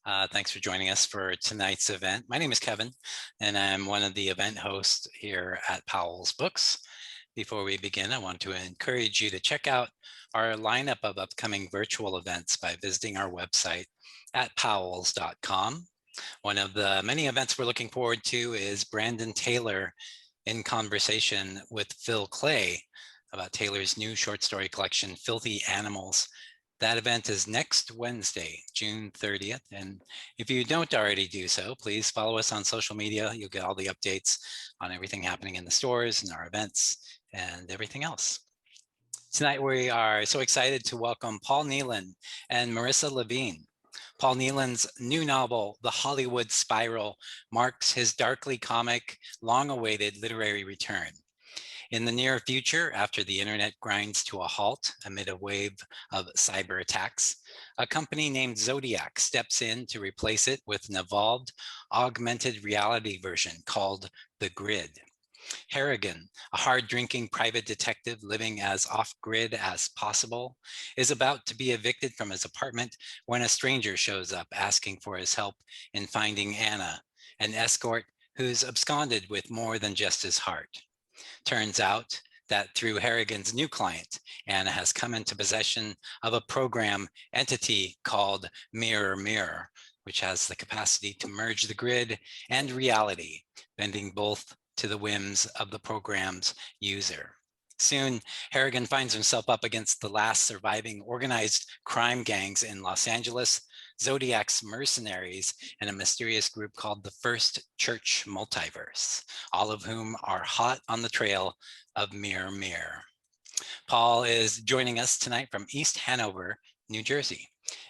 Thanks for joining us for tonight's event. My name is Kevin, and I'm one of the event hosts here at Powell's Books. Before we begin, I want to encourage you to check out our lineup of upcoming virtual events by visiting our website at powells.com. One of the many events we're looking forward to is Brandon Taylor in conversation with Phil Clay about Taylor's new short story collection, Filthy Animals. That event is next Wednesday, June 30th. And if you don't already do so, please follow us on social media. You'll get all the updates on everything happening in the stores and our events and everything else. Tonight, we are so excited to welcome Paul Neilan and Marissa Levine. Paul Neilan's new novel, The Hollywood Spiral, marks his darkly comic, long-awaited literary return. In the near future, after the internet grinds to a halt amid a wave of cyber attacks, a company named Zodiac steps in to replace it with an evolved, augmented reality version called The Grid. Harrigan, a hard-drinking private detective living as off-grid as possible, is about to be evicted from his apartment when a stranger shows up asking for his help in finding Anna, an escort who's absconded with more than just his heart. Turns out that through Harrigan's new client, Anna has come into possession of a program entity called Mirror Mirror, which has the capacity to merge the grid and reality, bending both to the whims of the program's user. Soon, Harrigan finds himself up against the last surviving organized crime gangs in Los Angeles, Zodiac's mercenaries, and a mysterious group called the First Church Multiverse, all of whom are hot on the trail of Mirror Mirror. Paul is joining us tonight from East Hanover, New Jersey.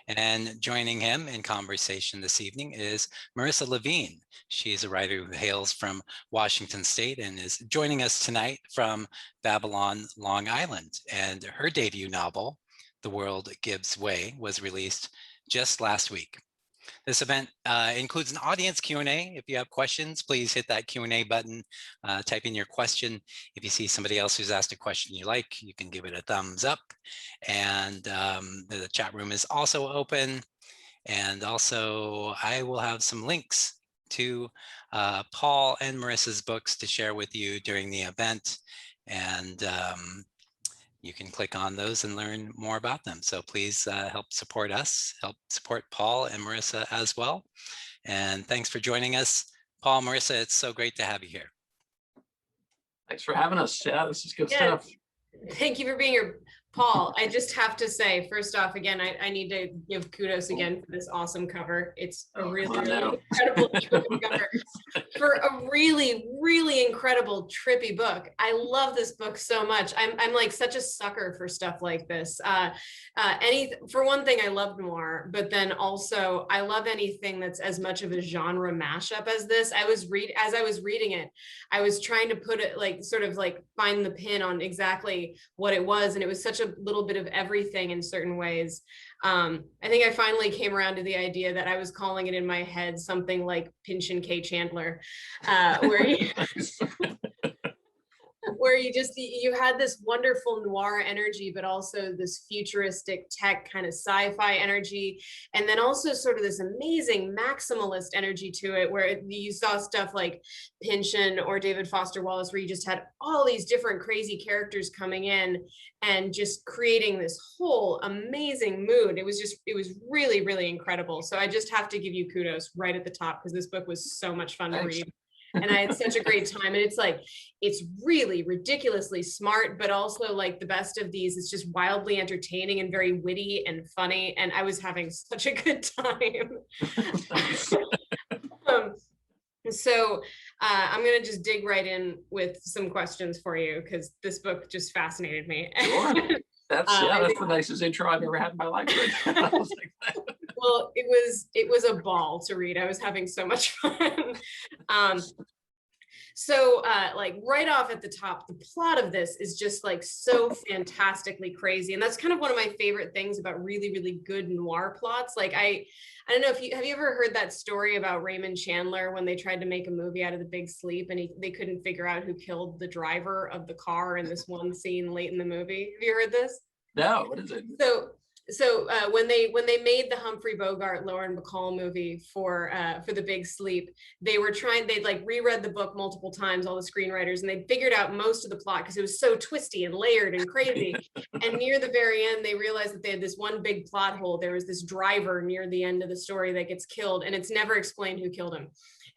And joining him in conversation this evening is Marissa Levine. She's a writer who hails from Washington State and is joining us tonight from Babylon, Long Island. And her debut novel, The World Gives Way, was released just last week. This event includes an audience Q&A. If you have questions, please hit that Q&A button, type in your question. If you see somebody else who's asked a question you like, you can give it a thumbs up. And the chat room is also open. And also, I will have some links to Paul and Marissa's books to share with you during the event. And you can click on those and learn more about them. So please help support us, help support Paul and Marissa as well. And thanks for joining us. Paul, Marissa, it's so great to have you here. Thanks for having us. Yeah, this is good stuff. Thank you for being here. Paul, I just have to say, first off, again, I need to give kudos again for this awesome cover. It's a really incredible cover for a really incredible trippy book. I love this book so much. I'm like such a sucker for stuff like this. For one thing, I love noir, but then also I love anything that's as much of a genre mashup as this. As I was reading it, I was trying to put it like sort of like find the pin on exactly what it was, and it was such a little bit of everything in certain ways. I think I finally came around to the idea that I was calling it in my head something like Pinch and K Chandler, where you had this wonderful noir energy, but also this futuristic tech kind of sci-fi energy, and then also sort of this amazing maximalist energy to it, where you saw stuff like Pynchon or David Foster Wallace, where you just had all these different crazy characters coming in and just creating this whole amazing mood. It was really incredible. So I just have to give you kudos right at the top, because this book was so much fun to read. And I had such a great time. And it's really ridiculously smart, but also like the best of these, it's just wildly entertaining and very witty and funny. And I was having such a good time. I'm going to just dig right in with some questions for you, because this book just fascinated me. Sure. That's the nicest intro I've ever had in my life. Well, it was a ball to read. I was having so much fun. Like right off at the top, the plot of this is just like so fantastically crazy. And that's kind of one of my favorite things about really good noir plots. Like I don't know if have you ever heard that story about Raymond Chandler when they tried to make a movie out of The Big Sleep, and they couldn't figure out who killed the driver of the car in this one scene late in the movie? Have you heard this? No, what is it? when they made the Humphrey Bogart Lauren Bacall movie for The Big Sleep, they'd like reread the book multiple times, all the screenwriters, and they figured out most of the plot because it was so twisty and layered and crazy. And near the very end, they realized that they had this one big plot hole. There was this driver near the end of the story that gets killed, and it's never explained who killed him.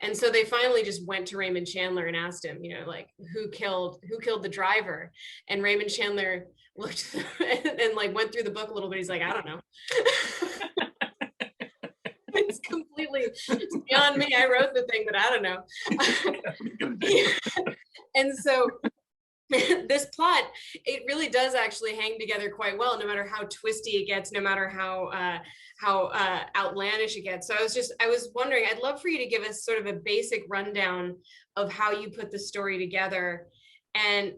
And so they finally just went to Raymond Chandler and asked him, like, who killed the driver? And Raymond Chandler looked and like went through the book a little bit. He's like, I don't know. It's beyond me. I wrote the thing, but I don't know. And so this plot, it really does actually hang together quite well, no matter how twisty it gets, no matter how outlandish it gets. So I was wondering, I'd love for you to give us sort of a basic rundown of how you put the story together, and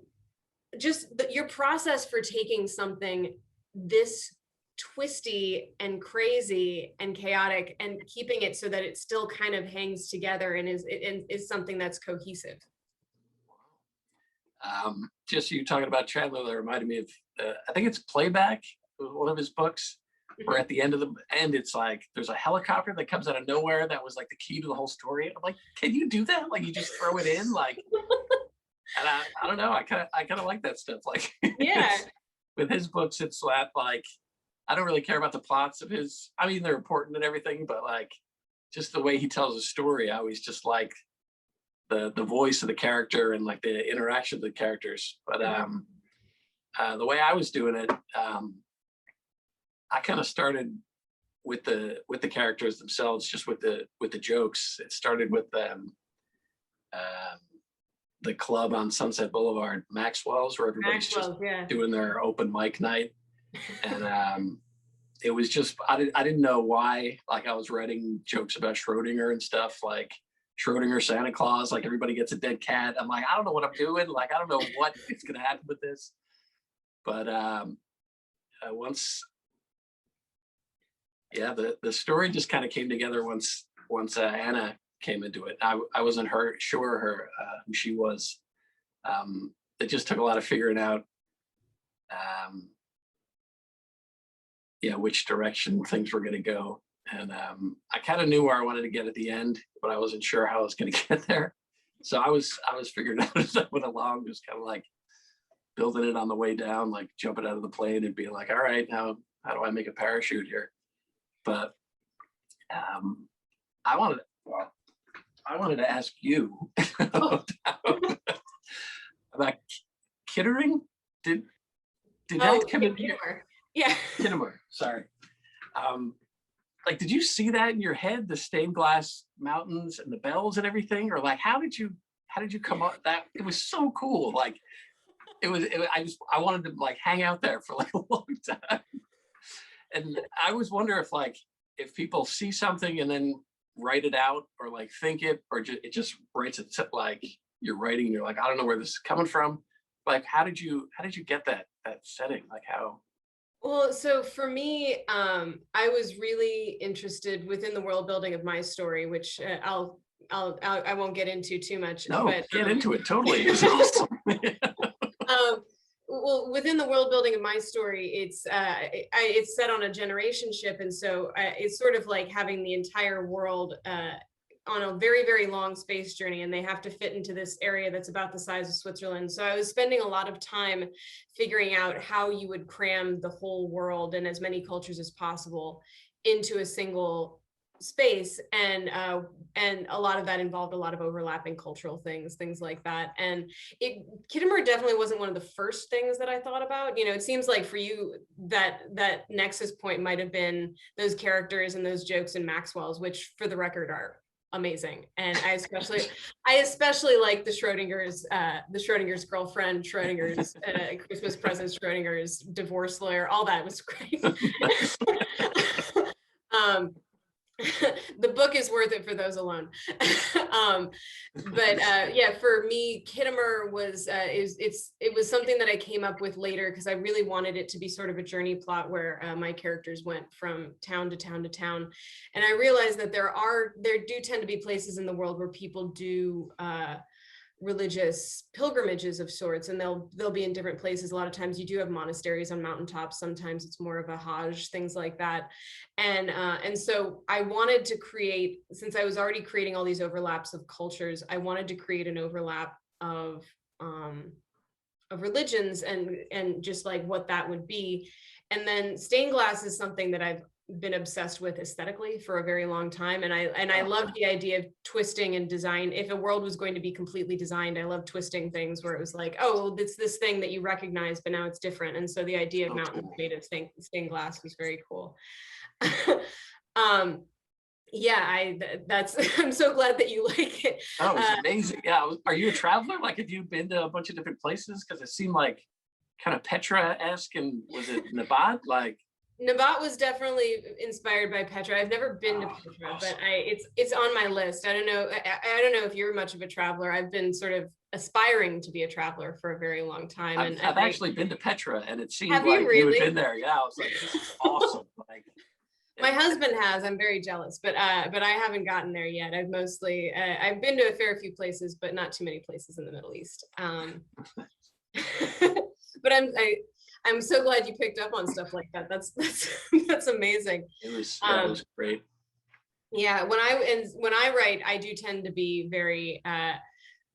just your process for taking something this twisty and crazy and chaotic and keeping it so that it still kind of hangs together and is something that's cohesive. Just you talking about Chandler, that reminded me of I think it's Playback, one of his books, where at the end it's like there's a helicopter that comes out of nowhere that was like the key to the whole story. I'm like, can you do that? Like, you just throw it in, like. And I don't know, I kind of like that stuff. Like, yeah, with his books, it's like I don't really care about the plots of his. I mean, they're important and everything, but like just the way he tells a story, I always just like the voice of the character and like the interaction of the characters. But the way I was doing it, I kind of started with the characters themselves, just with the jokes. It started with the club on Sunset Boulevard, Maxwell's, where everybody's just doing their open mic night. And it was just, I didn't know why, like I was writing jokes about Schrodinger and stuff, like Schrodinger Santa Claus, like everybody gets a dead cat. I'm like, I don't know what I'm doing. Like, I don't know what is going to happen with this. But the story just kind of came together once Anna came into it. I wasn't sure who she was. It just took a lot of figuring out which direction things were going to go. And I kind of knew where I wanted to get at the end, but I wasn't sure how I was going to get there. So I was figuring out as I went along, just kind of like building it on the way down, like jumping out of the plane and being like, all right, now how do I make a parachute here? But I wanted to ask you about Kittering. Did that come in here? Yeah. Kittimer, sorry. Like, did you see that in your head, the stained glass mountains and the bells and everything? Or like, how did you come up that? It was so cool. Like, I wanted to like hang out there for like a long time. And I always wonder if people see something and then write it out, or like think it, or it just writes it, like you're writing and you're like, I don't know where this is coming from. Like, how did you get that setting? Like, how? Well, so for me, I was really interested within the world building of my story, which I won't get into too much. No, but, get into it. Totally. It's awesome. Well, within the world building of my story, it's set on a generation ship, and so it's sort of like having the entire world on a very, very long space journey, and they have to fit into this area that's about the size of Switzerland. So I was spending a lot of time figuring out how you would cram the whole world and as many cultures as possible into a single space, and a lot of that involved a lot of overlapping cultural things like that. And Kittimer definitely wasn't one of the first things that I thought about. It seems like for you that nexus point might have been those characters and those jokes in Maxwell's, which for the record are amazing. And I especially like the Schrodinger's girlfriend, Schrodinger's Christmas present, Schrodinger's divorce lawyer, all that was great. The book is worth it for those alone. For me, Kittimer was it was something that I came up with later because I really wanted it to be sort of a journey plot where my characters went from town to town to town, and I realized that there do tend to be places in the world where people do religious pilgrimages of sorts, and they'll be in different places. A lot of times you do have monasteries on mountaintops. Sometimes it's more of a hajj, things like that. And so I wanted to create, since I was already creating all these overlaps of cultures, I wanted to create an overlap of religions and just like what that would be. And then stained glass is something that I've been obsessed with aesthetically for a very long time. And I love the idea of twisting and design. If a world was going to be completely designed, I love twisting things where it was like, oh, well, it's this thing that you recognize, but now it's different. And so the idea of mountains made of stained glass was very cool. Yeah, I'm so glad that you like it. That was amazing. Yeah. Are you a traveler? Like, have you been to a bunch of different places? Because it seemed like kind of Petra-esque, and was it Nabat? Like, Nabat was definitely inspired by Petra. I've never been to Petra, awesome. but it's on my list. I don't know if you're much of a traveler. I've been sort of aspiring to be a traveler for a very long time. I've actually been to Petra, and it seemed Have like you really? had been there. Yeah, I was like, this is awesome. Like, my husband has. I'm very jealous, but I haven't gotten there yet. I've mostly I've been to a fair few places, but not too many places in the Middle East. But I'm so glad you picked up on stuff like that. That's amazing. it was great. Yeah, when I write, I do tend to be very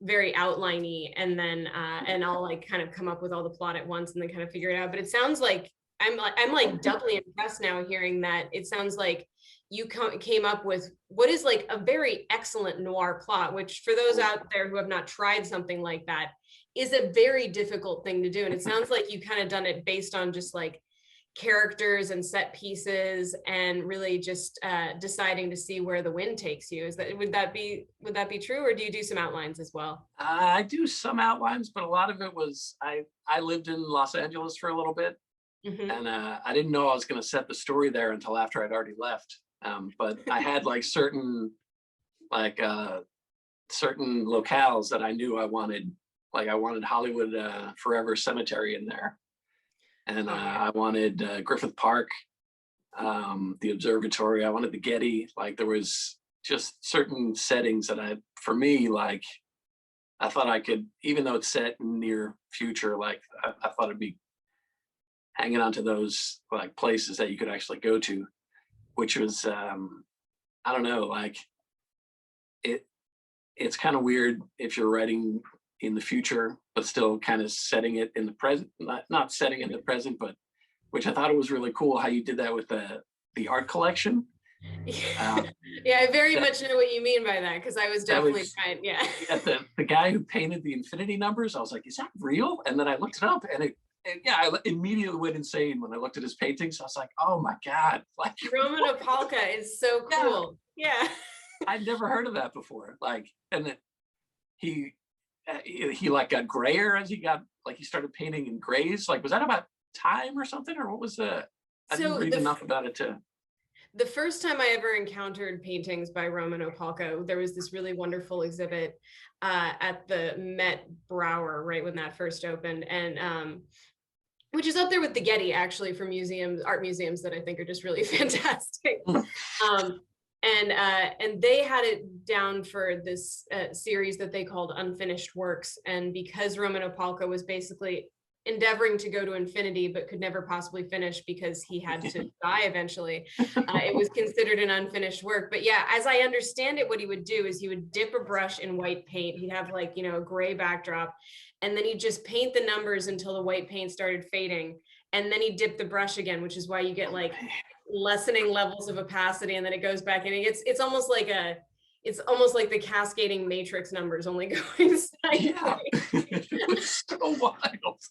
very outliney, and then and I'll like kind of come up with all the plot at once and then kind of figure it out. But it sounds like I'm like doubly impressed now hearing that. It sounds like you came up with what is like a very excellent noir plot, which for those out there who have not tried something like that is a very difficult thing to do. And it sounds like you kind of done it based on just like characters and set pieces and really just deciding to see where the wind takes you. Would that be true, or do you do some outlines as well? I do some outlines, but a lot of it was I lived in Los Angeles for a little bit. Mm-hmm. And I didn't know I was going to set the story there until after I'd already left. But I had like certain locales that I knew I wanted. Like I wanted Hollywood Forever Cemetery in there, and I wanted Griffith Park, the observatory. I wanted the Getty. Like there was just certain settings that for me, like I thought I could, even though it's set in near future, like I thought it'd be hanging on to those like places that you could actually go to, which was I don't know, like it's kind of weird if you're writing in the future but still kind of setting it in the present, not setting it in the present, but which I thought it was really cool how you did that with the art collection. Yeah, I very much know what you mean by that, because I was definitely trying. Yeah, the guy who painted the infinity numbers, I was like, is that real? And then I looked it up, and I immediately went insane when I looked at his paintings. I was like, oh my god, like Roman Opalka is so cool. Yeah. I'd never heard of that before. Like, and then he like got grayer as he started painting in grays. Like, was that about time or something, or what was I didn't read enough about it to. The first time I ever encountered paintings by Roman Opalka, there was this really wonderful exhibit at the Met Brower, right when that first opened, and which is up there with the Getty, actually, for art museums that I think are just really fantastic. And they had it down for this series that they called Unfinished Works. And because Roman Opalka was basically endeavoring to go to infinity but could never possibly finish because he had to die eventually, it was considered an unfinished work. But yeah, as I understand it, what he would do is he would dip a brush in white paint. He'd have like, a gray backdrop, and then he'd just paint the numbers until the white paint started fading, and then he'd dip the brush again, which is why you get like lessening levels of opacity, and then it goes back, and it's almost like the cascading matrix numbers only going sideways. It's so wild.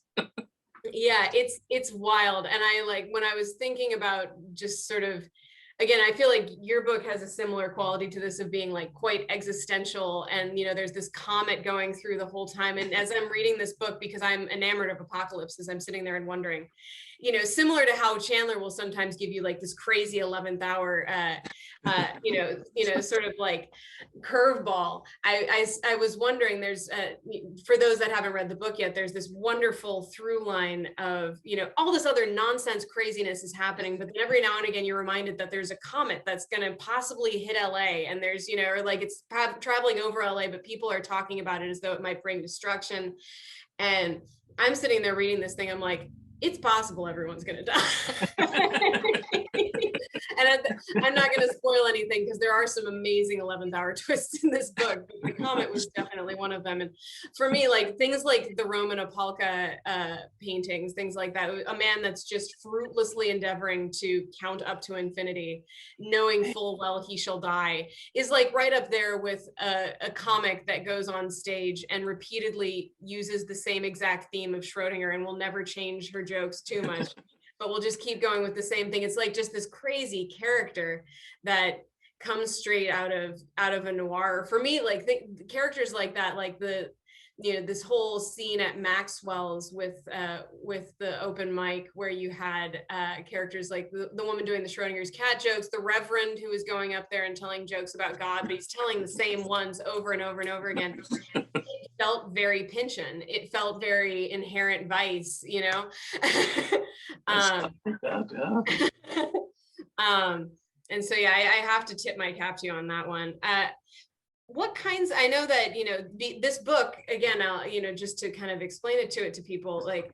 Yeah, it's wild. And I like, when I was thinking about just sort of, again, I feel like your book has a similar quality to this of being like quite existential, and there's this comet going through the whole time. And as I'm reading this book, because I'm enamored of apocalypses, I'm sitting there and wondering, you know, similar to how Chandler will sometimes give you like this crazy 11th hour, sort of like curveball. I was wondering, there's for those that haven't read the book yet, there's this wonderful through line of, you know, all this other nonsense craziness is happening, but then every now and again you're reminded that there's a comet that's going to possibly hit LA, and there's, you know, or like it's traveling over LA, but people are talking about it as though it might bring destruction. And I'm sitting there reading this thing, I'm like, it's possible everyone's going to die. And I'm not going to spoil anything because there are some amazing 11th hour twists in this book, but the comet was definitely one of them. And for me, like things like the Roman Apolka paintings, things like that, a man that's just fruitlessly endeavoring to count up to infinity, knowing full well he shall die, is like right up there with a comic that goes on stage and repeatedly uses the same exact theme of Schrodinger and will never change her jokes too much. But we'll just keep going with the same thing. It's like just this crazy character that comes straight out of a noir. For me, like the characters like that, like this whole scene at Maxwell's with the open mic where you had characters like the woman doing the Schrodinger's cat jokes, the Reverend who is going up there and telling jokes about God, but he's telling the same ones over and over and over again. It felt very Pynchon. It felt very Inherent Vice, you know? And so, yeah, I have to tip my cap to you on that one. What kinds, I know that, you know, this book, again, you know, just to kind of explain it to people, like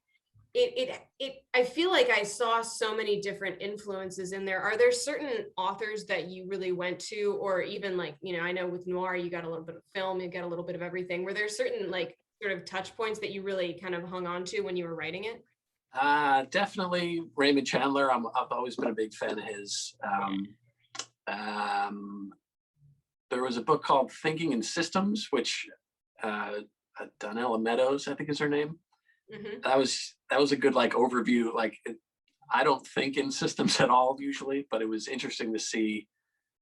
I feel like I saw so many different influences in there. Are there certain authors that you really went to, or even like, you know, I know with Noir, you got a little bit of film, you got a little bit of everything. Were there certain like sort of touch points that you really kind of hung on to when you were writing it? Definitely Raymond Chandler. I've always been a big fan of his. There was a book called Thinking in Systems, which Donella Meadows, I think is her name. Mm-hmm. That was a good like overview. Like I don't think in systems at all usually, but it was interesting to see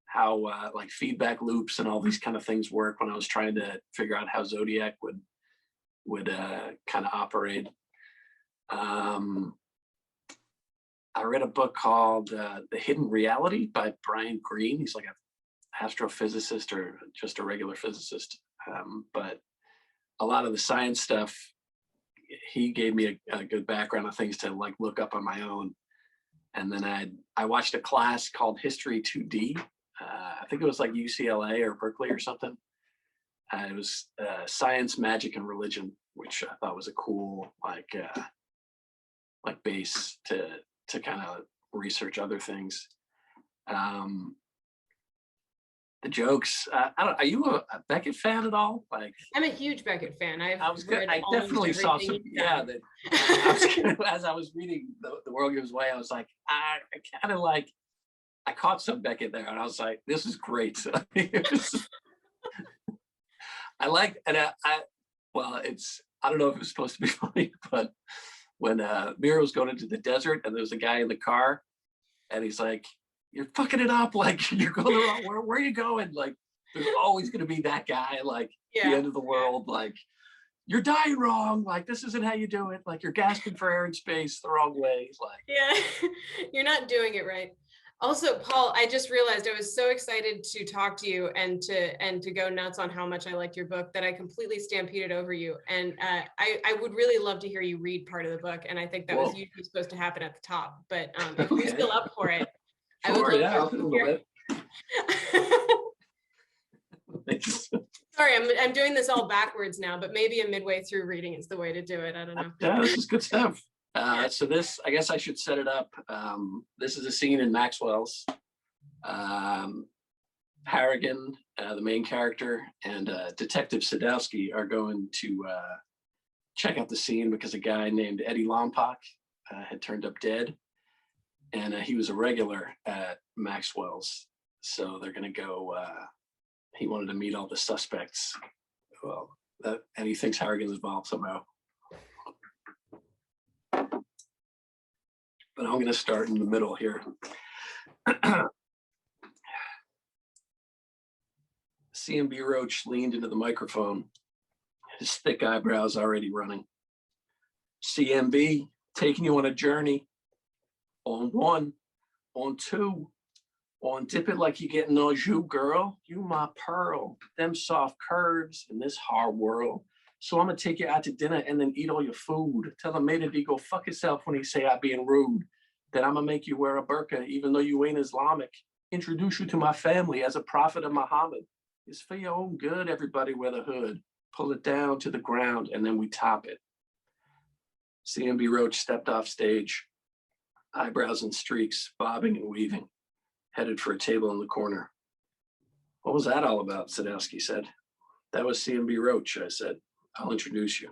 how like feedback loops and all these kind of things work when I was trying to figure out how Zodiac would kind of operate. I read a book called The Hidden Reality by Brian Greene. He's like an astrophysicist or just a regular physicist. But a lot of the science stuff, he gave me a good background of things to like look up on my own. And then I watched a class called History 2D. I think it was like UCLA or Berkeley or something. It was Science, Magic, and Religion, which I thought was a cool like base to kind of research other things. The jokes. Are you a Beckett fan at all? Like, I'm a huge Beckett fan. I definitely saw some. Yeah, as I was reading The World Gives Way, I was like, I kind of like. I caught some Beckett there, and I was like, this is great. I like, and well, I don't know if it was supposed to be funny, but when Mira was going into the desert and there was a guy in the car and he's like, you're fucking it up, like you're going the wrong, where are you going? Like there's always going to be that guy, like the end of the world, like you're dying wrong, like this isn't how you do it, like you're gasping for air and space the wrong way, like you're not doing it right. Also, Paul, I just realized I was so excited to talk to you and to go nuts on how much I liked your book that I completely stampeded over you. And I would really love to hear you read part of the book. And I think that was usually supposed to happen at the top. But if you're still up for it, I would love to hear it. Sorry, I'm doing this all backwards now, but maybe a midway through reading is the way to do it. I don't know. Yeah, this is good stuff. So this, I guess I should set it up. This is a scene in Maxwell's. Harrigan, the main character, and Detective Sadowski are going to check out the scene because a guy named Eddie Lompoc had turned up dead. And he was a regular at Maxwell's. So they're going to go, he wanted to meet all the suspects. Well, and he thinks Harrigan's involved somehow. But I'm going to start in the middle here. CMB Roach leaned into the microphone, his thick eyebrows already running. CMB, taking you on a journey. On one, on two, on dip it like you getting au jus, girl. You my pearl, them soft curves in this hard world. So I'm gonna take you out to dinner and then eat all your food. Tell a maiden to go fuck yourself when he say I being rude. Then I'm gonna make you wear a burqa even though you ain't Islamic. Introduce you to my family as a prophet of Muhammad. It's for your own good, everybody wear the hood. Pull it down to the ground and then we top it. CMB Roach stepped off stage, eyebrows and streaks, bobbing and weaving, headed for a table in the corner. What was that all about? Sadowski said. That was CMB Roach, I said. I'll introduce you.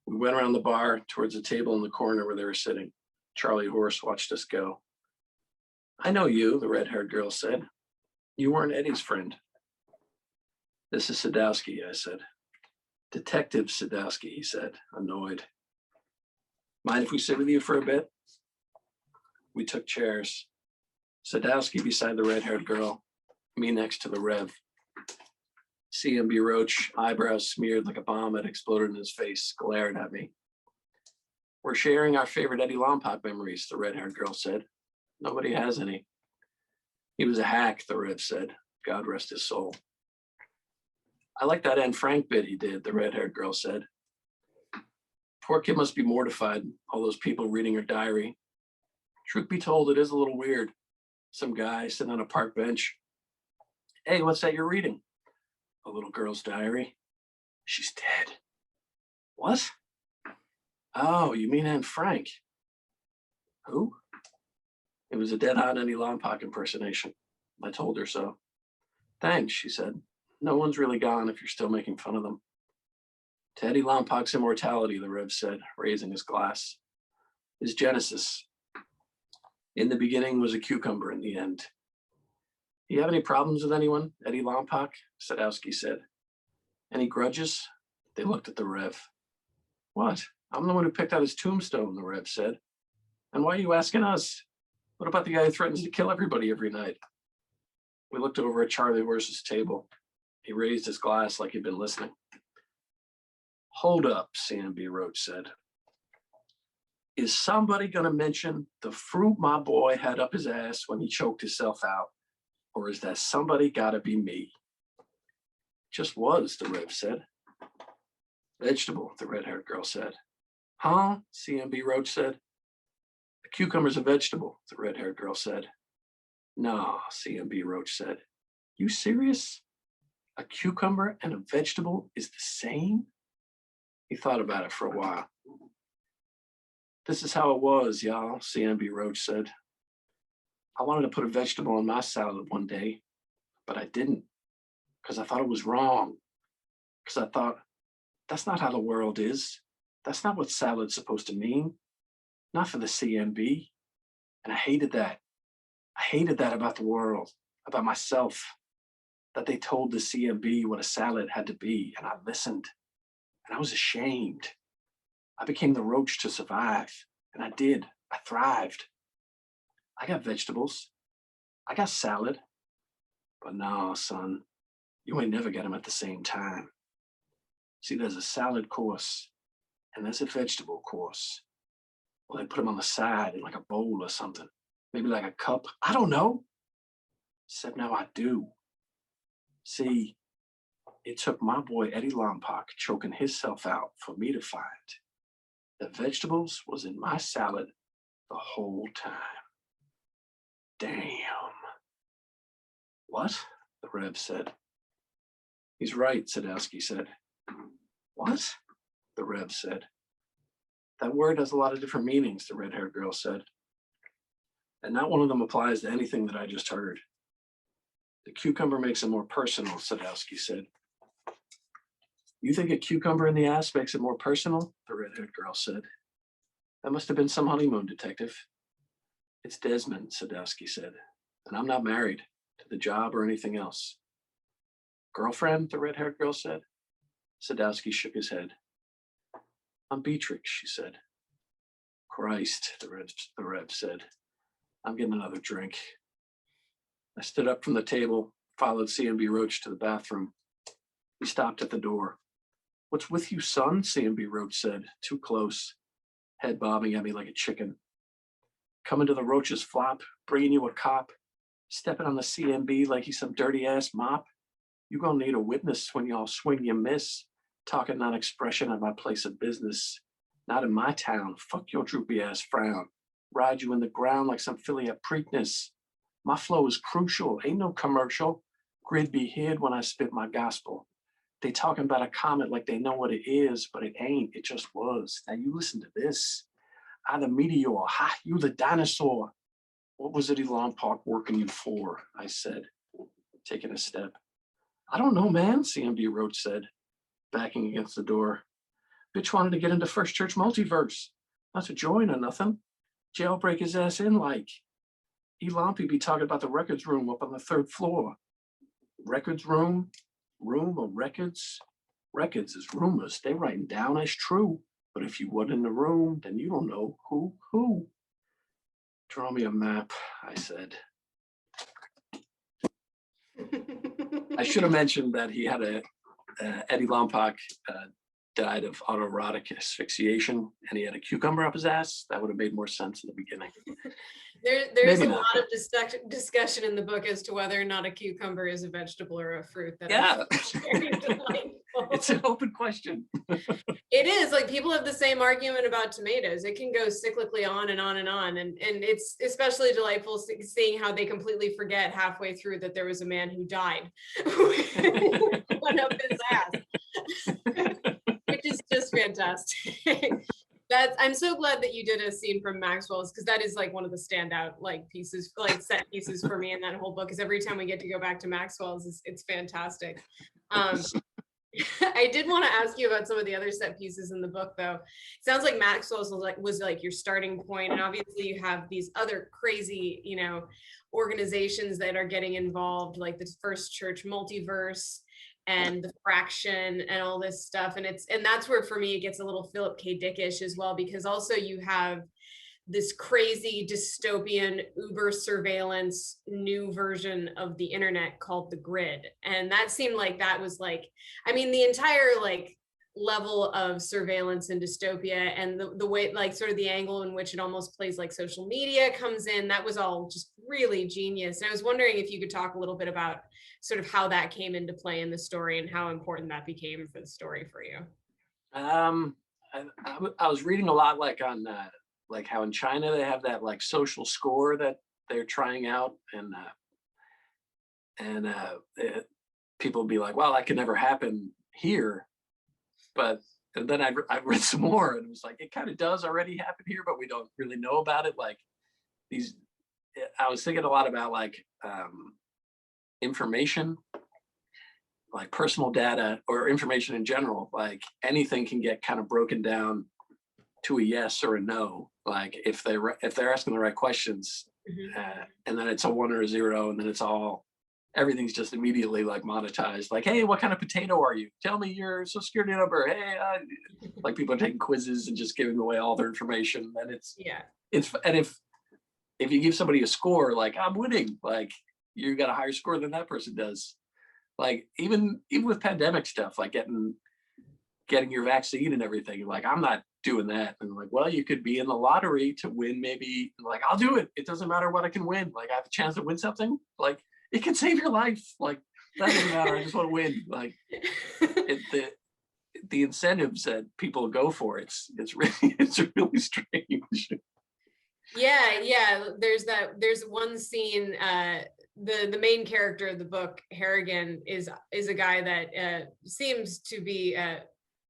We went around the bar towards a table in the corner where they were sitting. Charlie Horse watched us go. I know you, the red-haired girl said. You weren't Eddie's friend. This is Sadowski, I said. Detective Sadowski, he said, annoyed. Mind if we sit with you for a bit? We took chairs. Sadowski beside the red-haired girl, me next to the Rev. CMB Roach, eyebrows smeared like a bomb had exploded in his face, glared at me. We're sharing our favorite Eddie Lompoc memories, the red-haired girl said. Nobody has any. He was a hack, the Rev said. God rest his soul. I like that Anne Frank bit he did, the red-haired girl said. Poor kid must be mortified, all those people reading her diary. Truth be told, it is a little weird. Some guy sitting on a park bench. Hey, what's that you're reading? A little girl's diary. She's dead. What? Oh, you mean Anne Frank? Who? It was a dead-hot Eddie Lompoc impersonation. I told her so. Thanks, she said. No one's really gone if you're still making fun of them. To Eddie Lompoc's immortality, the Rev said, raising his glass. His genesis. In the beginning was a cucumber in the end. Do you have any problems with anyone, Eddie Lompoc? Sadowski said. Any grudges? They looked at the Rev. What? I'm the one who picked out his tombstone, the Rev said. And why are you asking us? What about the guy who threatens to kill everybody every night? We looked over at Charlie Horse's table. He raised his glass like he'd been listening. Hold up, CMB Roach said. Is somebody gonna mention the fruit my boy had up his ass when he choked himself out? Or is that somebody gotta be me? Just was, the Rev said. Vegetable, the red-haired girl said. Huh? CMB Roach said. A cucumber's a vegetable, the red-haired girl said. Nah, CMB Roach said. You serious? A cucumber and a vegetable is the same? He thought about it for a while. This is how it was, y'all, CMB Roach said. I wanted to put a vegetable on my salad one day, but I didn't, because I thought it was wrong. Because I thought, that's not how the world is. That's not what salad's supposed to mean. Not for the CMB. And I hated that. I hated that about the world, about myself, that they told the CMB what a salad had to be, and I listened, and I was ashamed. I became the roach to survive, and I did. I thrived. I got vegetables. I got salad. But no, son, you ain't never get them at the same time. See, there's a salad course, and there's a vegetable course. Well, they put them on the side in like a bowl or something. Maybe like a cup. I don't know. Except now I do. See, it took my boy Eddie Lompoc choking himself out for me to find the vegetables was in my salad the whole time. Damn. What? The Rev said. He's right, Sadowski said. What? The Rev said. That word has a lot of different meanings, the red-haired girl said. And not one of them applies to anything that I just heard. The cucumber makes it more personal, Sadowski said. You think a cucumber in the ass makes it more personal? The red-haired girl said. That must have been some honeymoon, detective. It's Desmond, Sadowski said, and I'm not married to the job or anything else. Girlfriend, the red-haired girl said. Sadowski shook his head. I'm Beatrix, she said. Christ, the Rev said. I'm getting another drink. I stood up from the table, followed CMB Roach to the bathroom. He stopped at the door. What's with you, son? CMB Roach said, too close, head bobbing at me like a chicken. coming to the roaches flop, bringing you a cop, stepping on the CMB like he's some dirty ass mop. You gonna need a witness when y'all swing your miss, talking non-expression at my place of business. Not in my town, fuck your droopy ass frown. Ride you in the ground like some filly at Preakness. My flow is crucial, ain't no commercial. Grid be hid when I spit my gospel. They talking about a comet like they know what it is, but it ain't, it just was. Now you listen to this. I the meteor, ha, you the dinosaur. What was it Elon Park working you for? I said, taking a step. I don't know, man, CMD Roach said, backing against the door. Bitch wanted to get into First Church Multiverse. Not to join or nothing. Jailbreak his ass in like. Elompy be talking about the records room up on the 3rd floor. Records room? Room of records? Records is rumors. They writing down as true. But if you wasn't in the room, then you don't know who. Draw me a map, I said. I should have mentioned that he had Eddie Lompoc died of autoerotic asphyxiation, and he had a cucumber up his ass. That would have made more sense in the beginning. There's a lot of discussion in the book as to whether or not a cucumber is a vegetable or a fruit. That Yeah, very delightful. It's an open question. It is, like, people have the same argument about tomatoes. It can go cyclically on and on and on, and it's especially delightful seeing how they completely forget halfway through that there was a man who died went up his ass, which is just fantastic. I'm so glad that you did a scene from Maxwell's, because that is like one of the standout like pieces, like set pieces for me in that whole book, because every time we get to go back to Maxwell's, it's fantastic. I did want to ask you about some of the other set pieces in the book, though. It sounds like Maxwell's was like your starting point, and obviously you have these other crazy, organizations that are getting involved, like the First Church Multiverse and the Fraction and all this stuff, and that's where for me it gets a little Philip K. Dickish as well, because also you have this crazy dystopian uber surveillance new version of the internet called the grid. And that seemed like that was like, I mean, the entire like level of surveillance and dystopia, and the way, like, sort of the angle in which it almost plays like social media comes in, that was all just really genius. And I was wondering if you could talk a little bit about sort of how that came into play in the story and how important that became for the story for you. I was reading a lot like on like how in China they have that like social score that they're trying out, and people be like, well, that could never happen here. But and then I read some more, and it was like, it kind of does already happen here, but we don't really know about it. Like I was thinking a lot about like information, like personal data or information in general. Like anything can get kind of broken down to a yes or a no. Like if they're asking the right questions, and then it's a 1 or a 0, and then everything's just immediately like monetized. Like, hey, what kind of potato are you? Tell me your social security number. Hey, like people are taking quizzes and just giving away all their information. And if you give somebody a score, like I'm winning, like you got a higher score than that person does. Like even with pandemic stuff, like getting your vaccine and everything, like I'm not doing that. And like, well, you could be in the lottery to win, maybe. Like, I'll do it. It doesn't matter what I can win. Like I have a chance to win something. Like it can save your life. Like that doesn't matter. I just want to win. Like the incentives that people go for, it's really strange. Yeah. There's one scene. The main character of the book, Harrigan, is a guy that seems to be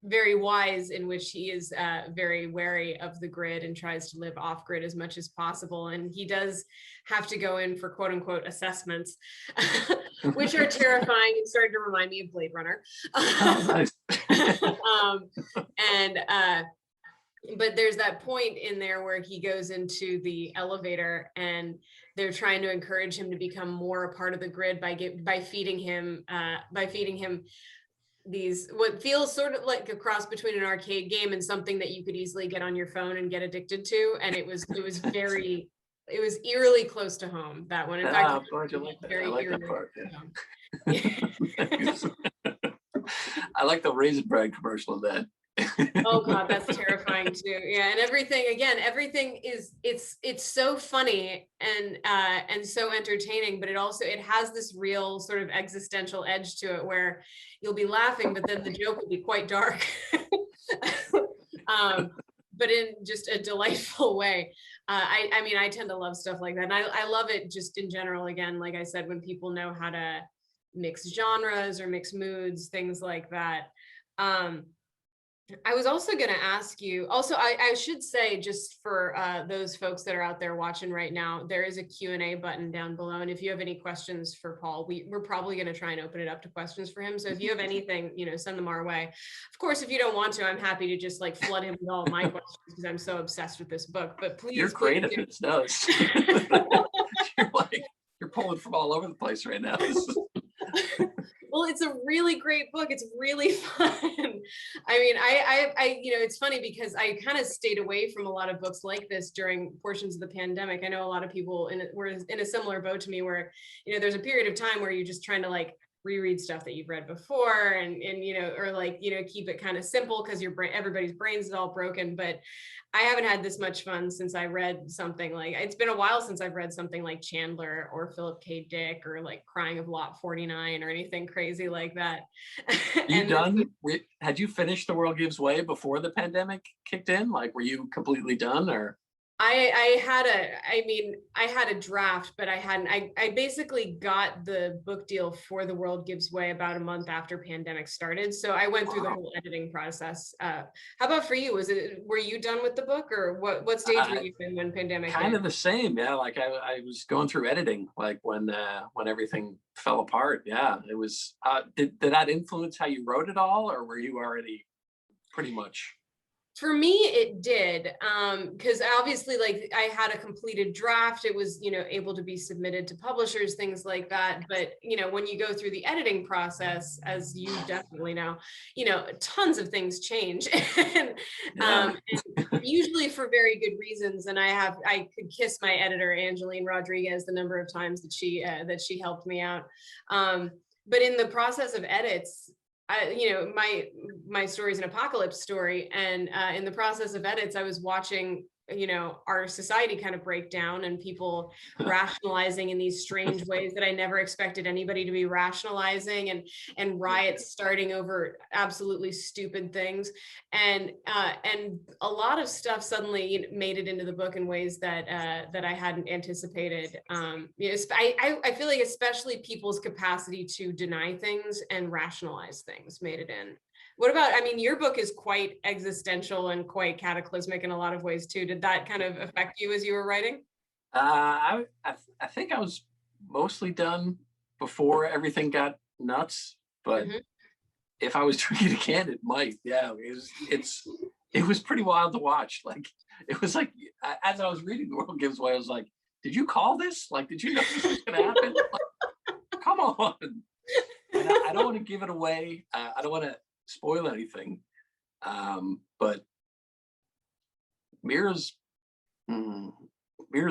very wise, in which he is very wary of the grid and tries to live off grid as much as possible. And he does have to go in for quote unquote assessments, which are terrifying and starting to remind me of Blade Runner. But there's that point in there where he goes into the elevator and they're trying to encourage him to become more a part of the grid by feeding him these, what feels sort of like a cross between an arcade game and something that you could easily get on your phone and get addicted to. And it was eerily close to home, that one. In fact, I like that part. Yeah. I like the Raisin Bran commercial of that. Oh God, that's terrifying too. Yeah, and everything is it's so funny and so entertaining, but it has this real sort of existential edge to it where you'll be laughing, but then the joke will be quite dark. But in just a delightful way. I mean, I tend to love stuff like that. And I love it just in general, again, like I said, when people know how to mix genres or mix moods, things like that. I was also going to ask you, also, I should say, just for those folks that are out there watching right now, there is a Q&A button down below. And if you have any questions for Paul, we're probably going to try and open it up to questions for him. So if you have anything, send them our way. Of course, if you don't want to, I'm happy to just like flood him with all of my questions because I'm so obsessed with this book. But please. You're great at this, notes. You're pulling from all over the place right now. Well, it's a really great book. It's really fun. I mean, I it's funny because I kind of stayed away from a lot of books like this during portions of the pandemic. I know a lot of people were in a similar boat to me where, there's a period of time where you're just trying to like reread stuff that you've read before and or like, keep it kind of simple because everybody's brains is all broken. But I haven't had this much fun since I read something like, it's been a while since I've read something like Chandler or Philip K. Dick or like Crying of Lot 49 or anything crazy like that. Had you finished The World Gives Way before the pandemic kicked in? Like, were you completely done or? I had a draft, but I basically got the book deal for The World Gives Way about a month after pandemic started. So I went through the whole editing process. How about for you? Were you done with the book or what stage were you in when pandemic kind hit? of the same. Yeah. Like I was going through editing, like when everything fell apart. Yeah. It was, did that influence how you wrote it all or were you already pretty much? For me, it did, because obviously, like, I had a completed draft. It was, able to be submitted to publishers, things like that. But, when you go through the editing process, as you definitely know, tons of things change, and usually for very good reasons. And I could kiss my editor, Angeline Rodriguez, the number of times that she helped me out. But in the process of edits, my story is an apocalypse story. And in the process of edits, I was watching, our society kind of break down and people rationalizing in these strange ways that I never expected anybody to be rationalizing and riots starting over absolutely stupid things. And a lot of stuff suddenly made it into the book in ways that I hadn't anticipated. I feel like especially people's capacity to deny things and rationalize things made it in. What about, your book is quite existential and quite cataclysmic in a lot of ways too. Did that kind of affect you as you were writing? I think I was mostly done before everything got nuts, but if I was doing it again, it might. Yeah, it was pretty wild to watch. Like, it was like, as I was reading The World Gives Way, I was like, did you call this? Like, did you know this was going to happen? Like, come on. And I don't want to give it away. I don't want to spoil anything, but Mira's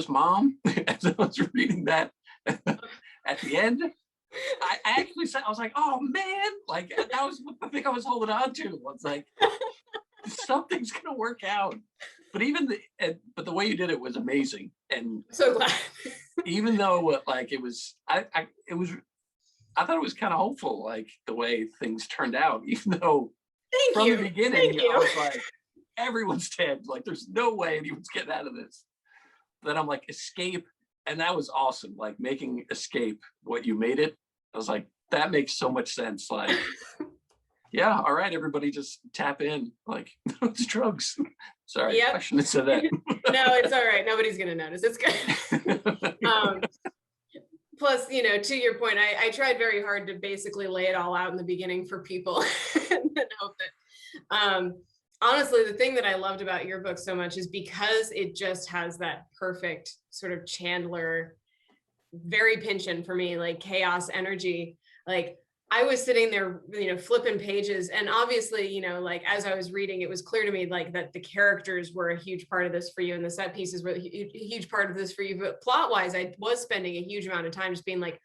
mom, as I was reading that at the end, I actually said, I was like, oh man, like that was the thing I was holding on to. I was like, something's gonna work out. But but the way you did it was amazing, and so glad. Even though like it was, I thought it was kind of hopeful, like the way things turned out, even though from the beginning, I was like, everyone's dead. Like, there's no way anyone's getting out of this. Then I'm like, escape. And that was awesome. Like, making escape what you made it. I was like, that makes so much sense. Like, yeah, all right, everybody just tap in. Like, it's drugs. Sorry, I shouldn't have said that. No, it's all right. Nobody's going to notice. It's good. Plus, to your point, I tried very hard to basically lay it all out in the beginning for people and hope that, honestly, the thing that I loved about your book so much is because it just has that perfect sort of Chandler, very Pynchon for me, like chaos energy. Like, I was sitting there, flipping pages, and obviously, like as I was reading, it was clear to me like that the characters were a huge part of this for you, and the set pieces were a huge part of this for you. But plot-wise, I was spending a huge amount of time just being like,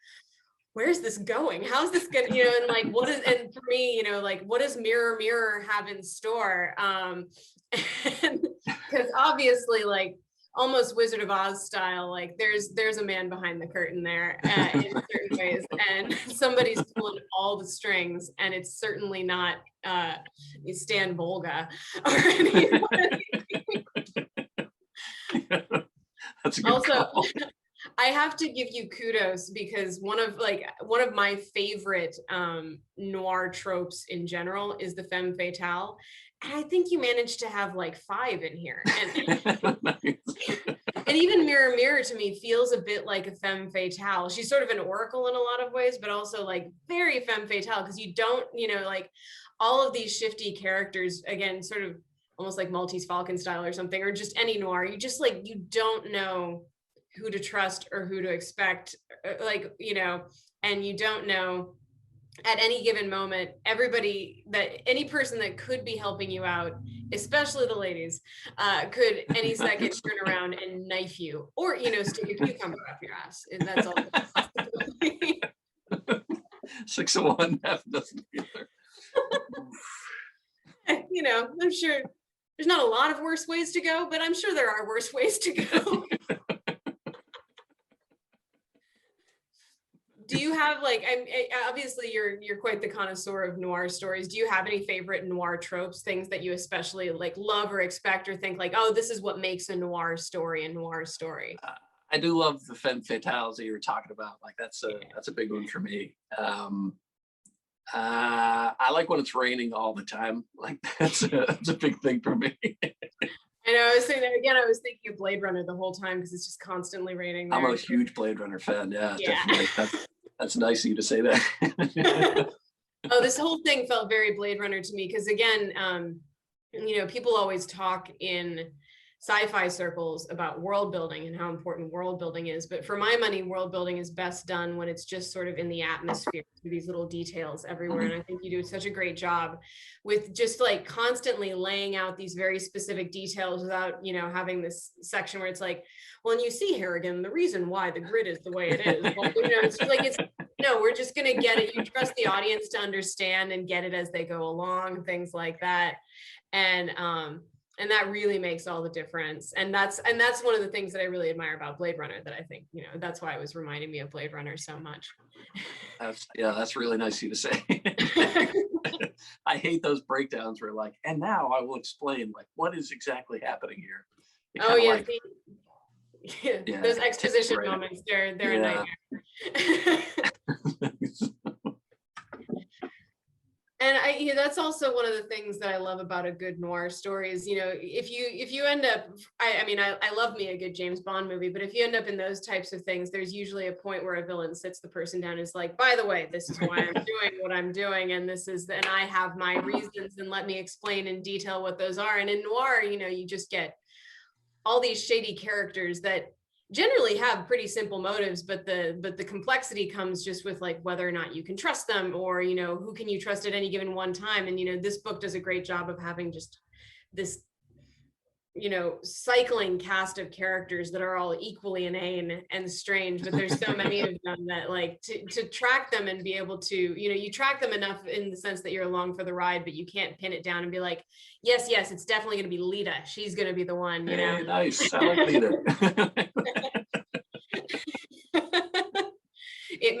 where's this going? How's this going to, and like, and for me, like, what does Mirror Mirror have in store? Because obviously, like, almost Wizard of Oz style, like there's a man behind the curtain there in certain ways, and somebody's pulling all the strings, and it's certainly not Stan Volga or anybody. That's a good also call. I have to give you kudos, because one of my favorite noir tropes in general is the femme fatale. And I think you managed to have like 5 in here. And even Mirror Mirror to me feels a bit like a femme fatale. She's sort of an oracle in a lot of ways, but also like very femme fatale, because you don't, like all of these shifty characters, again, sort of almost like Maltese Falcon style or something, or just any noir, you just like, you don't know who to trust or who to expect, and you don't know at any given moment, any person that could be helping you out, especially the ladies, could any second turn around and knife you, or, stick a cucumber up your ass. And that's all. 6 of one, half a dozen the other. I'm sure there's not a lot of worse ways to go, but I'm sure there are worse ways to go. Do you have obviously you're quite the connoisseur of noir stories. Do you have any favorite noir tropes, things that you especially like love or expect or think like, oh, this is what makes a noir story a noir story? I do love the femme fatales that you were talking about. Like that's a big one for me. I like when it's raining all the time. Like that's a big thing for me. I know. I was saying that again. I was thinking of Blade Runner the whole time because it's just constantly raining there. I'm a huge Blade Runner fan. Yeah. Definitely. That's nice of you to say that. Oh, this whole thing felt very Blade Runner to me because again, people always talk in sci-fi circles about world building and how important world building is. But for my money, world building is best done when it's just sort of in the atmosphere, these little details everywhere. And I think you do such a great job with just like constantly laying out these very specific details without, having this section where it's like, well, and you see, Harrigan, the reason why the grid is the way it is. Well, it's just like, no, we're just going to get it. You trust the audience to understand and get it as they go along, things like that. And that really makes all the difference. And that's one of the things that I really admire about Blade Runner, that I think, that's why it was reminding me of Blade Runner so much. That's really nice of you to say. I hate those breakdowns where like, and now I will explain like what is exactly happening here. Oh yeah, those exposition moments, they're a nightmare. And that's also one of the things that I love about a good noir story is, if you end up, I love me a good James Bond movie, but if you end up in those types of things, there's usually a point where a villain sits the person down and is like, by the way, this is why I'm doing what I'm doing. And and I have my reasons, and let me explain in detail what those are. And in noir, you just get all these shady characters that generally have pretty simple motives, but the complexity comes just with like whether or not you can trust them, or who can you trust at any given one time. And this book does a great job of having just this cycling cast of characters that are all equally inane and strange, but there's so many of them that like to track them and be able to you track them enough in the sense that you're along for the ride, but you can't pin it down and be like, yes, it's definitely going to be Lita, she's going to be the one. Hey, nice. I like Lita. It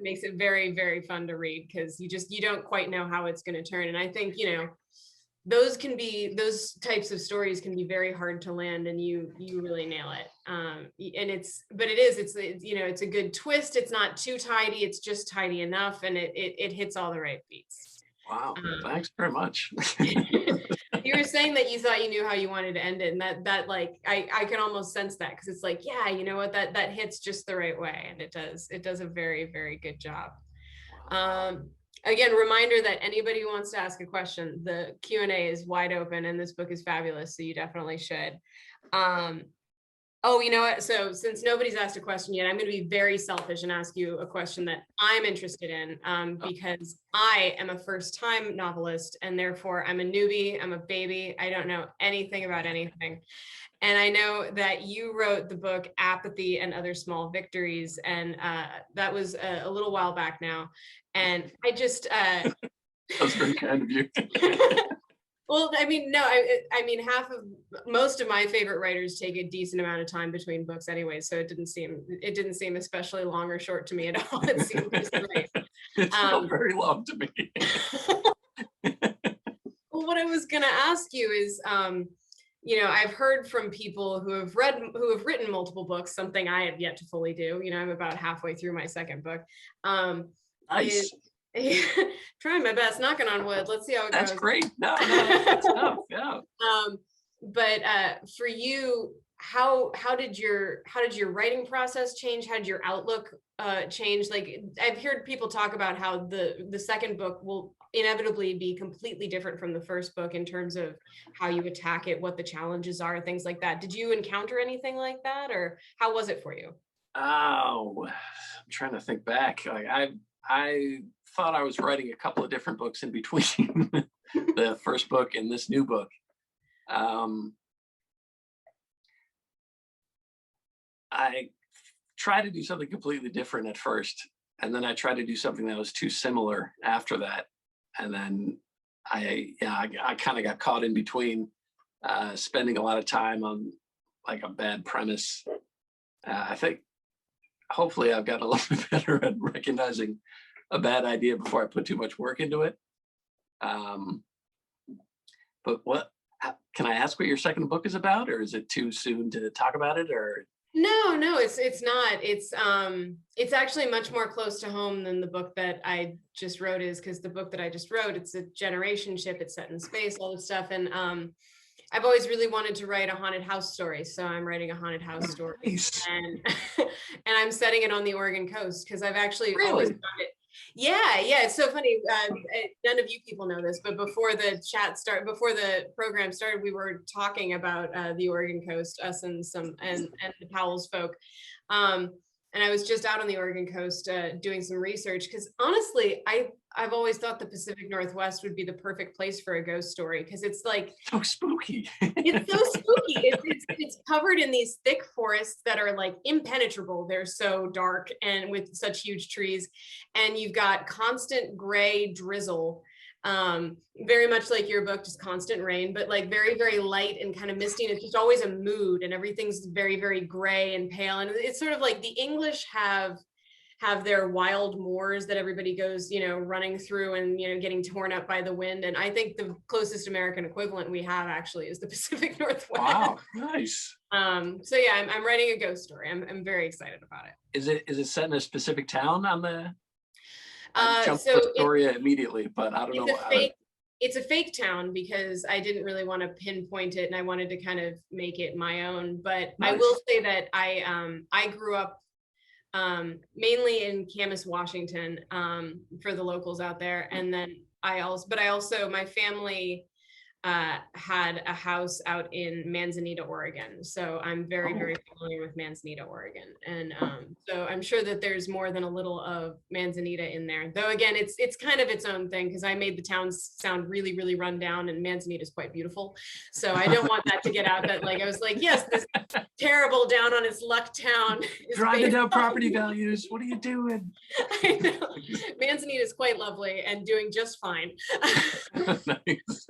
makes it very, very fun to read, because you don't quite know how it's going to turn. And I think those types of stories can be very hard to land, and you really nail it. And it's a good twist. It's not too tidy, it's just tidy enough, and it hits all the right beats. Wow, thanks very much. You were saying that you thought you knew how you wanted to end it, and that like I can almost sense that, because it's like, yeah, you know what, that hits just the right way, and it does a very, very good job. Again, reminder that anybody who wants to ask a question, the Q&A is wide open, and this book is fabulous, so you definitely should. Oh, you know what? So since nobody's asked a question yet, I'm going to be very selfish and ask you a question that I'm interested in, because I am a first-time novelist, and therefore I'm a newbie, I'm a baby, I don't know anything about anything. And I know that you wrote the book Apathy and Other Small Victories, and that was a little while back now. And I just That's very kind of you. well, I mean, no, I mean, most of my favorite writers take a decent amount of time between books anyway, so it didn't seem especially long or short to me at all. It seemed just right. It felt very long to me. Well, what I was gonna ask you is, you know, I've heard from people who have written multiple books, something I have yet to fully do. You know, I'm about halfway through my second book. Nice. Trying my best, knocking on wood. Let's see how it goes. That's great. No, that's enough. Yeah. But for you, how did your writing process change? How did your outlook change? Like, I've heard people talk about how the second book will inevitably be completely different from the first book in terms of how you attack it, what the challenges are, things like that. Did you encounter anything like that, or how was it for you? Oh, I'm trying to think back. Like I thought I was writing a couple of different books in between the first book and this new book. I tried to do something completely different at first, and then I tried to do something that was too similar after that. And then I kind of got caught in between, spending a lot of time on like a bad premise. I think hopefully I've gotten a little bit better at recognizing a bad idea before I put too much work into it. But can I ask what your second book is about, or is it too soon to talk about it? Or No, it's not. It's actually much more close to home than the book that I just wrote is, because the book that I just wrote, it's a generation ship, it's set in space, all this stuff. And I've always really wanted to write a haunted house story. So I'm writing a haunted house story. Nice. And and I'm setting it on the Oregon coast, because I've actually Really? always found it. Yeah, it's so funny. None of you people know this, but before the program started, we were talking about the Oregon coast, us and the Powell's folk. And I was just out on the Oregon coast doing some research, because honestly, I've always thought the Pacific Northwest would be the perfect place for a ghost story, because it's like so spooky. It's so spooky. It's covered in these thick forests that are like impenetrable. They're so dark and with such huge trees, and you've got constant gray drizzle, very much like your book, just constant rain, but like very, very light and kind of misty. And it's just always a mood, and everything's very, very gray and pale. And it's sort of like the English have their wild moors that everybody goes, you know, running through and, you know, getting torn up by the wind. And I think the closest American equivalent we have actually is the Pacific Northwest. Wow, nice. So yeah, I'm writing a ghost story. I'm very excited about it. Is it set in a specific town on the? So Victoria immediately, but I don't know. It's a fake town, because I didn't really want to pinpoint it, and I wanted to kind of make it my own. But nice. I will say that I grew up mainly in Camas, Washington, for the locals out there. And then my family had a house out in Manzanita, Oregon. So I'm very, very familiar with Manzanita, Oregon. And so I'm sure that there's more than a little of Manzanita in there. Though again, it's kind of its own thing, because I made the town sound really, really run down, and Manzanita is quite beautiful. So I don't want that to get out that like, I was like, yes, this terrible down on its luck town. Driving down property values. What are you doing? I know. Manzanita is quite lovely and doing just fine. Nice.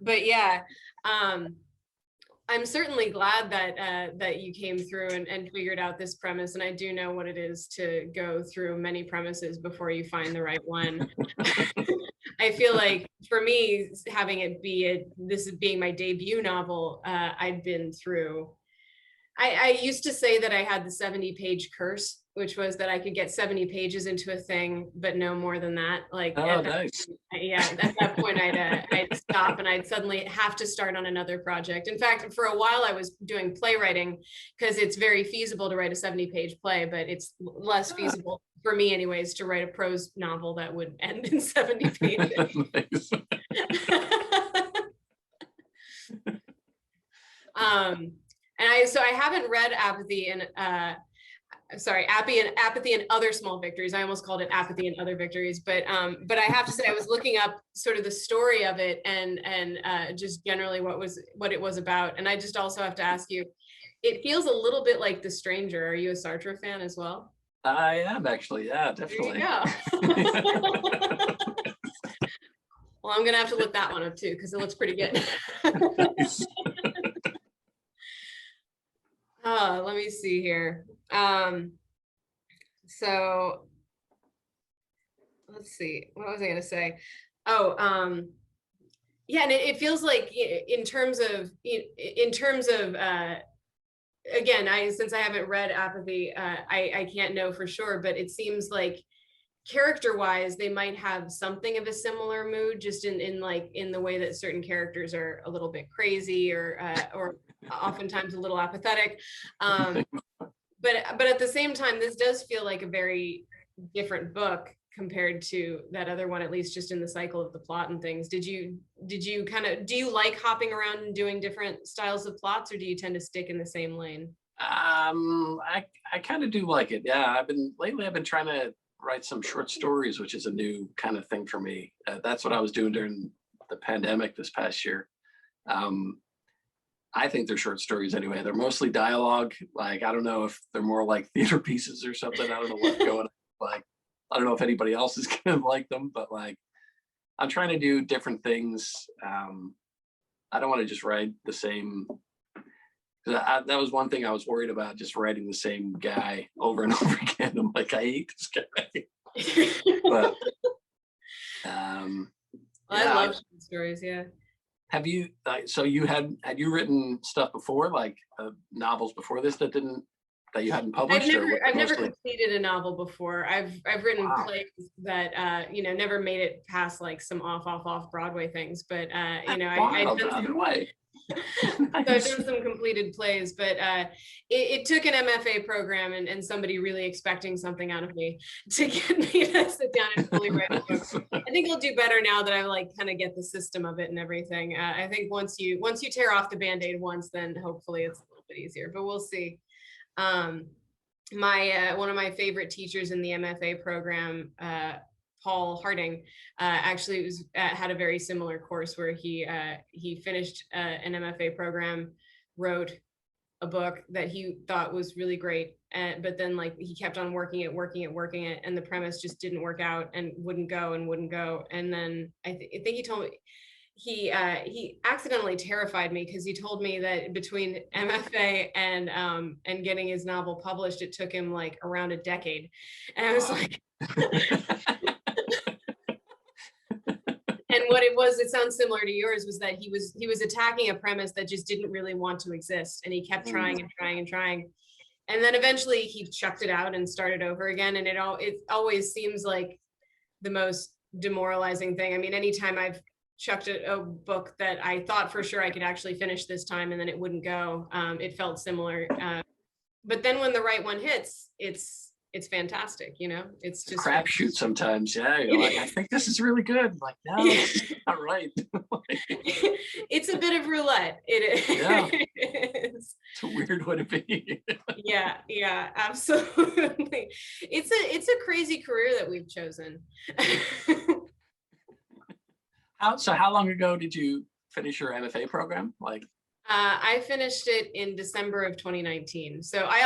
But yeah, I'm certainly glad that you came through and figured out this premise. And I do know what it is to go through many premises before you find the right one. I feel like for me, having it be this being my debut novel, I'd been through. I used to say that I had the 70-page curse, which was that I could get 70 pages into a thing, but no more than that. Like, nice. At that point, I'd stop, and I'd suddenly have to start on another project. In fact, for a while, I was doing playwriting, because it's very feasible to write a 70-page play, but it's less feasible for me, anyways, to write a prose novel that would end in 70 pages. Nice. And I haven't read Apathy, and sorry, Apathy and Other Small Victories. I almost called it Apathy and Other Victories, but I have to say I was looking up sort of the story of it and just generally what it was about. And I just also have to ask you, it feels a little bit like The Stranger. Are you a Sartre fan as well? I am actually, yeah, definitely. There you go. Well, I'm gonna have to look that one up too because it looks pretty good. Nice. Let me see here. So let's see, what was I gonna say? Oh, yeah, and it feels like in terms of again, since I haven't read Apathy, I can't know for sure, but it seems like character-wise, they might have something of a similar mood, just in the way that certain characters are a little bit crazy or oftentimes a little apathetic. But at the same time, this does feel like a very different book compared to that other one, at least just in the cycle of the plot and things. Do you like hopping around and doing different styles of plots, or do you tend to stick in the same lane? I kind of do like it. Yeah, I've been trying to write some short stories, which is a new kind of thing for me. That's what I was doing during the pandemic this past year. I think they're short stories anyway. They're mostly dialogue. Like, I don't know if they're more like theater pieces or something. I don't know what's going on. Like, I don't know if anybody else is gonna like them, but like, I'm trying to do different things. I don't want to just write the same. That was one thing I was worried about, just writing the same guy over and over again. I'm like, I hate this guy. But I love short stories. Yeah. Have you? So had you written stuff before, like novels before this that you hadn't published? I've never completed a novel before. I've written plays that never made it past like some off Broadway things, but I've done some completed plays, but it took an MFA program and somebody really expecting something out of me to get me to sit down and fully write a book. I think I'll do better now that I like kind of get the system of it and everything. I think once you tear off the Band-Aid once, then hopefully it's a little bit easier, but we'll see. One of my favorite teachers in the MFA program, Paul Harding, actually had a very similar course where he finished an MFA program, wrote a book that he thought was really great, but then like he kept on working it, and the premise just didn't work out and wouldn't go. And then I think he told me he accidentally terrified me because he told me that between MFA and getting his novel published, it took him like around a decade, and I was like. And what it was, it sounds similar to yours, was that he was attacking a premise that just didn't really want to exist, and he kept trying and trying and trying, and then eventually he chucked it out and started over again. And it always seems like the most demoralizing thing. I mean, anytime I've chucked a book that I thought for sure I could actually finish this time and then it wouldn't go, it felt similar. But then when the right one hits, it's fantastic, it's just crapshoot sometimes. Yeah, you're like, I think this is really good. I'm like, no, it's not right. It's a bit of roulette. It is. Yeah. It's a weird way to be. Yeah, absolutely. It's a crazy career that we've chosen. How long ago did you finish your MFA program? Like, I finished it in December of 2019. So I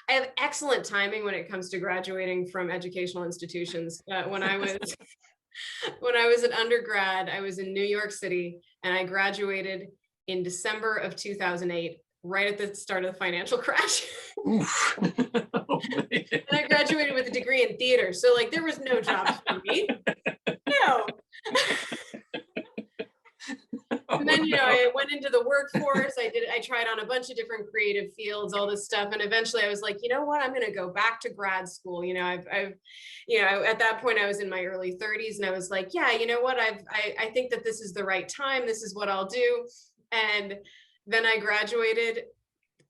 have excellent timing when it comes to graduating from educational institutions. When I was an undergrad, I was in New York City, and I graduated in December of 2008, right at the start of the financial crash. Oof. Oh, and I graduated with a degree in theater. So like there was no jobs for me. No. And then, I went into the workforce. I tried on a bunch of different creative fields, all this stuff. And eventually I was like, you know what, I'm going to go back to grad school. At that point I was in my early 30s, and I was like, yeah, you know what, I think that this is the right time. This is what I'll do. And then I graduated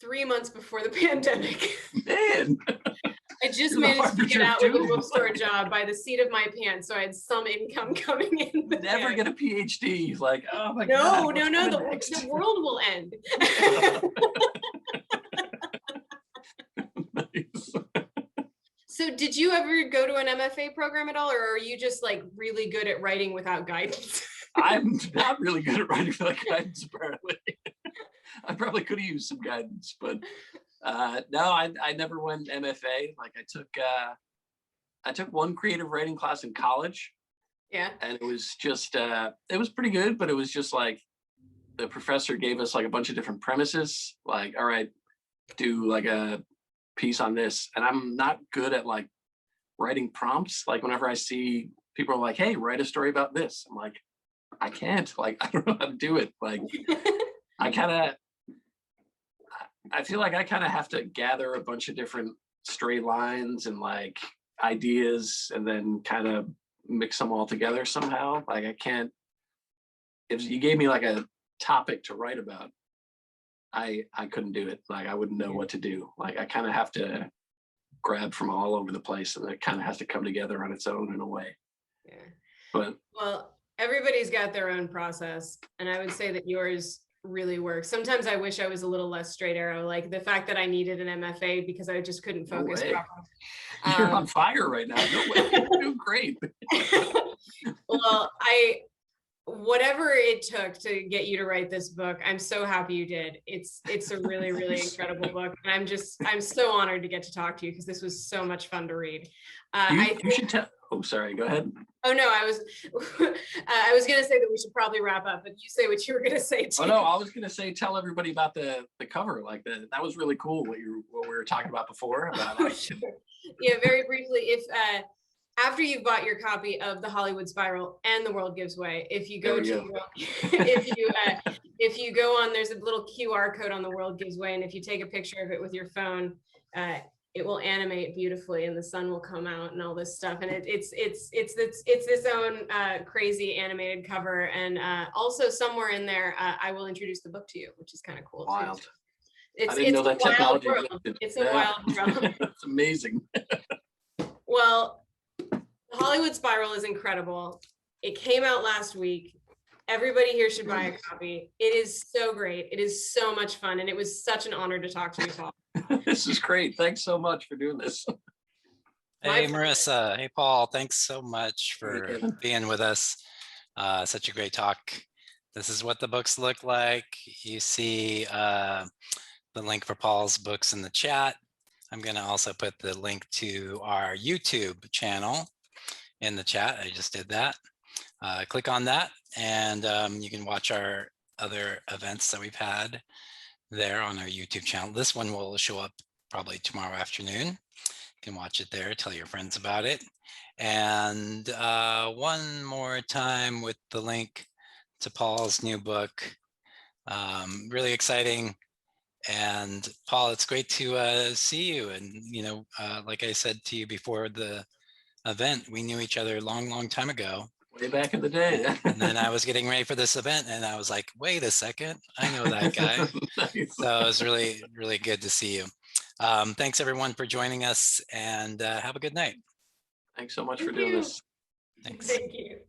3 months before the pandemic. Man. I just managed to get out with a bookstore job by the seat of my pants, so I had some income coming in. Never get a PhD. Like, oh my God. No, the world will end. Nice. So did you ever go to an MFA program at all, or are you just like really good at writing without guidance? I'm not really good at writing without guidance, apparently. I probably could have used some guidance, but no, I never went MFA. Like I took one creative writing class in college. Yeah. And it was just, it was pretty good, but it was just like, the professor gave us like a bunch of different premises, like, all right, do like a piece on this. And I'm not good at like writing prompts. Like whenever I see people are like, hey, write a story about this. I'm like, I can't, like, I don't know how to do it. Like, I feel like I kind of have to gather a bunch of different stray lines and like ideas and then kind of mix them all together somehow. Like I can't, if you gave me like a topic to write about, I couldn't do it. Like I wouldn't know what to do. Like I kind of have to grab from all over the place, and it kind of has to come together on its own in a way. Yeah. But well, everybody's got their own process, and I would say that yours really works. Sometimes I wish I was a little less straight arrow, like the fact that I needed an MFA because I just couldn't focus properly. You're on fire right now. No way. You're doing great. Well, whatever it took to get you to write this book, I'm so happy you did. It's a really, really incredible book. And I'm so honored to get to talk to you because this was so much fun to read. You should tell, oh, sorry, go ahead. Oh no, I was going to say that we should probably wrap up, but you say what you were going to say too. Oh no, I was going to say, tell everybody about the cover. Like that was really cool. What we were talking about before. About sure. Yeah, very briefly, if after you've bought your copy of The Hollywood Spiral and The World Gives Way, if you go if you go on, there's a little QR code on The World Gives Way, and if you take a picture of it with your phone, it will animate beautifully, and the sun will come out and all this stuff. And it's its own crazy animated cover, and also somewhere in there, I will introduce the book to you, which is kind of cool. Wild. It's I didn't know that technology existed. It's a wild world. It's amazing. Well, The Hollywood Spiral is incredible. It came out last week. Everybody here should buy a copy. It is so great. It is so much fun. And it was such an honor to talk to you, Paul. This is great. Thanks so much for doing this. Hey, Marissa. Hey, Paul. Thanks so much for being with us. Such a great talk. This is what the books look like. You see the link for Paul's books in the chat. I'm going to also put the link to our YouTube channel in the chat. I just did that. Click on that, and you can watch our other events that we've had there on our YouTube channel. This one will show up probably tomorrow afternoon. You can watch it there, tell your friends about it. And one more time with the link to Paul's new book. Really exciting. And Paul, it's great to see you. And, you know, like I said to you before the event, we knew each other a long time ago. Way back in the day. And then I was getting ready for this event and I was like, wait a second, I know that guy. Nice. So it was really, really good to see you. Thanks everyone for joining us, and have a good night. Thanks so much for doing this. Thanks. Thank you.